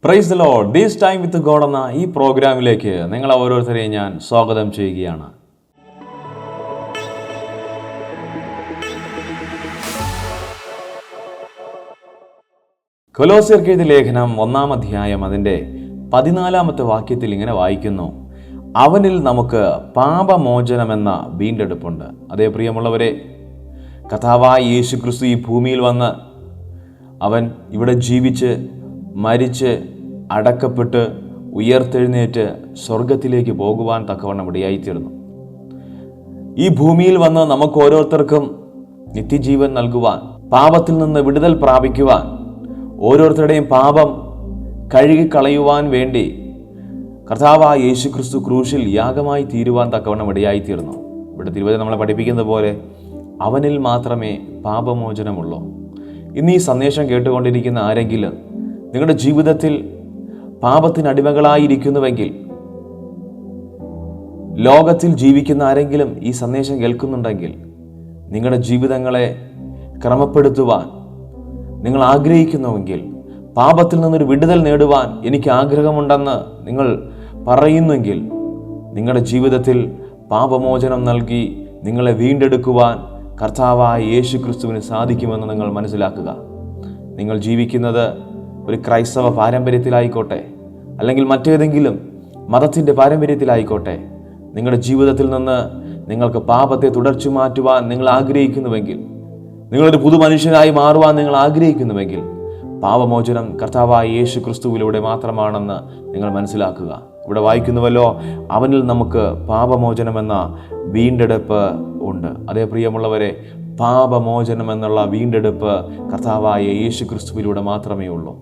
Praise the Lord. This time with God എന്ന ഈ പ്രോഗ്രാമിലേക്ക് നിങ്ങളെ ഓരോരുത്തരെയും ഞാൻ സ്വാഗതം ചെയ്യുകയാണ്. കൊലോസ്യർക്ക് എഴുതിയ ലേഖനം 1-ാം അധ്യായം അതിൻ്റെ 14-ാമത്തെ വാക്യത്തിൽ ഇങ്ങനെ വായിക്കുന്നു: അവനിൽ നമുക്ക് പാപമോചനമെന്ന വീണ്ടെടുപ്പുണ്ട്. അതേ പ്രിയമുള്ളവരെ, കർത്താവായ യേശു ക്രിസ്തു ഈ ഭൂമിയിൽ വന്ന് അവൻ ഇവിടെ ജീവിച്ച് മരിച്ച് അടക്കപ്പെട്ട് ഉയർത്തെഴുന്നേറ്റ് സ്വർഗത്തിലേക്ക് പോകുവാൻ തക്കവണ്ണം ഇടയായിത്തീർന്നു. ഈ ഭൂമിയിൽ വന്ന് നമുക്ക് ഓരോരുത്തർക്കും നിത്യജീവൻ നൽകുവാൻ, പാപത്തിൽ നിന്ന് വിടുതൽ പ്രാപിക്കുവാൻ, ഓരോരുത്തരുടെയും പാപം കഴുകിക്കളയുവാൻ വേണ്ടി കർത്താവായ യേശു ക്രിസ്തു ക്രൂശിൽ യാഗമായി തീരുവാൻ തക്കവണ്ണം ഇടയായിത്തീർന്നു. ഇവിടെ തിരുവചനം നമ്മളെ പഠിപ്പിക്കുന്ന പോലെ അവനിൽ മാത്രമേ പാപമോചനമുള്ളൂ. ഇന്ന് ഈ സന്ദേശം കേട്ടുകൊണ്ടിരിക്കുന്ന ആരെങ്കിലും നിങ്ങളുടെ ജീവിതത്തിൽ പാപത്തിനടിമകളായിരിക്കുന്നുവെങ്കിൽ, ലോകത്തിൽ ജീവിക്കുന്ന ആരെങ്കിലും ഈ സന്ദേശം കേൾക്കുന്നുണ്ടെങ്കിൽ, നിങ്ങളുടെ ജീവിതങ്ങളെ ക്രമപ്പെടുത്തുവാൻ നിങ്ങൾ ആഗ്രഹിക്കുന്നുവെങ്കിൽ, പാപത്തിൽ നിന്നൊരു വിടുതൽ നേടുവാൻ എനിക്ക് ആഗ്രഹമുണ്ടെന്ന് നിങ്ങൾ പറയുന്നെങ്കിൽ, നിങ്ങളുടെ ജീവിതത്തിൽ പാപമോചനം നൽകി നിങ്ങളെ വീണ്ടെടുക്കുവാൻ കർത്താവായ യേശു ക്രിസ്തുവിന് സാധിക്കുമെന്ന് നിങ്ങൾ മനസ്സിലാക്കുക. നിങ്ങൾ ജീവിക്കുന്നത് ഒരു ക്രൈസ്തവ പാരമ്പര്യത്തിലായിക്കോട്ടെ, അല്ലെങ്കിൽ മറ്റേതെങ്കിലും മതത്തിൻ്റെ പാരമ്പര്യത്തിലായിക്കോട്ടെ, നിങ്ങളുടെ ജീവിതത്തിൽ നിന്ന് നിങ്ങൾക്ക് പാപത്തെ തുടച്ചു മാറ്റുവാൻ നിങ്ങൾ ആഗ്രഹിക്കുന്നുവെങ്കിൽ, നിങ്ങളൊരു പുതു മനുഷ്യനായി മാറുവാൻ നിങ്ങൾ ആഗ്രഹിക്കുന്നുവെങ്കിൽ, പാപമോചനം കർത്താവായ യേശു ക്രിസ്തുവിലൂടെ മാത്രമാണെന്ന് നിങ്ങൾ മനസ്സിലാക്കുക. ഇവിടെ വായിക്കുന്നുവല്ലോ, അവനിൽ നമുക്ക് പാപമോചനമെന്ന വീണ്ടെടുപ്പ് ഉണ്ട്. അതേ പ്രിയമുള്ളവരെ, പാപമോചനം എന്നുള്ള വീണ്ടെടുപ്പ് കർത്താവായ യേശു ക്രിസ്തുവിലൂടെ മാത്രമേ ഉള്ളൂ.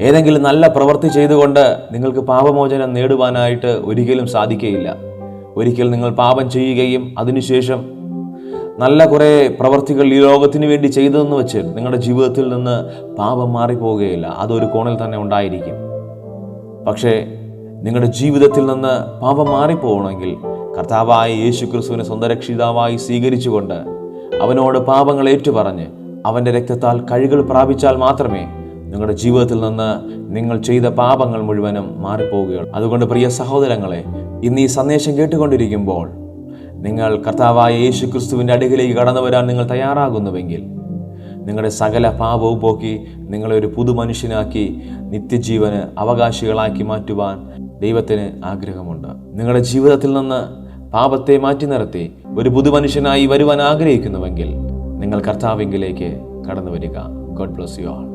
ഏതെങ്കിലും നല്ല പ്രവൃത്തി ചെയ്തുകൊണ്ട് നിങ്ങൾക്ക് പാപമോചനം നേടുവാനായിട്ട് ഒരിക്കലും സാധിക്കുകയില്ല. ഒരിക്കൽ നിങ്ങൾ പാപം ചെയ്യുകയും അതിനുശേഷം നല്ല കുറേ പ്രവൃത്തികൾ ഈ ലോകത്തിന് വേണ്ടി ചെയ്തതെന്ന് വെച്ച് നിങ്ങളുടെ ജീവിതത്തിൽ നിന്ന് പാപം മാറിപ്പോവുകയില്ല. അതൊരു കോണിൽ തന്നെ ഉണ്ടായിരിക്കും. പക്ഷേ നിങ്ങളുടെ ജീവിതത്തിൽ നിന്ന് പാപം മാറിപ്പോകണമെങ്കിൽ കർത്താവായ യേശു ക്രിസ്തുവിനെ സ്വന്തം രക്ഷിതാവായി സ്വീകരിച്ചുകൊണ്ട് അവനോട് പാപങ്ങൾ ഏറ്റുപറഞ്ഞ് അവൻ്റെ രക്തത്താൽ കഴുകൽ പ്രാപിച്ചാൽ മാത്രമേ നിങ്ങളുടെ ജീവിതത്തിൽ നിന്ന് നിങ്ങൾ ചെയ്ത പാപങ്ങൾ മുഴുവനും മാറിപ്പോവുകയുള്ളൂ. അതുകൊണ്ട് പ്രിയ സഹോദരങ്ങളെ, ഇന്ന് ഈ സന്ദേശം കേട്ടുകൊണ്ടിരിക്കുമ്പോൾ നിങ്ങൾ കർത്താവായ യേശു ക്രിസ്തുവിൻ്റെ അടുക്കിലേക്ക് കടന്നു വരാൻ നിങ്ങൾ തയ്യാറാകുന്നുവെങ്കിൽ, നിങ്ങളുടെ സകല പാപവും പോക്കി നിങ്ങളെ ഒരു പുതു മനുഷ്യനാക്കി നിത്യജീവന് അവകാശികളാക്കി മാറ്റുവാൻ ദൈവത്തിന് ആഗ്രഹമുണ്ട്. നിങ്ങളുടെ ജീവിതത്തിൽ നിന്ന് പാപത്തെ മാറ്റി നിർത്തി ഒരു പുതു മനുഷ്യനായി വരുവാൻ ആഗ്രഹിക്കുന്നുവെങ്കിൽ നിങ്ങൾ കർത്താവിങ്കിലേക്ക് കടന്നു വരിക. God bless you all.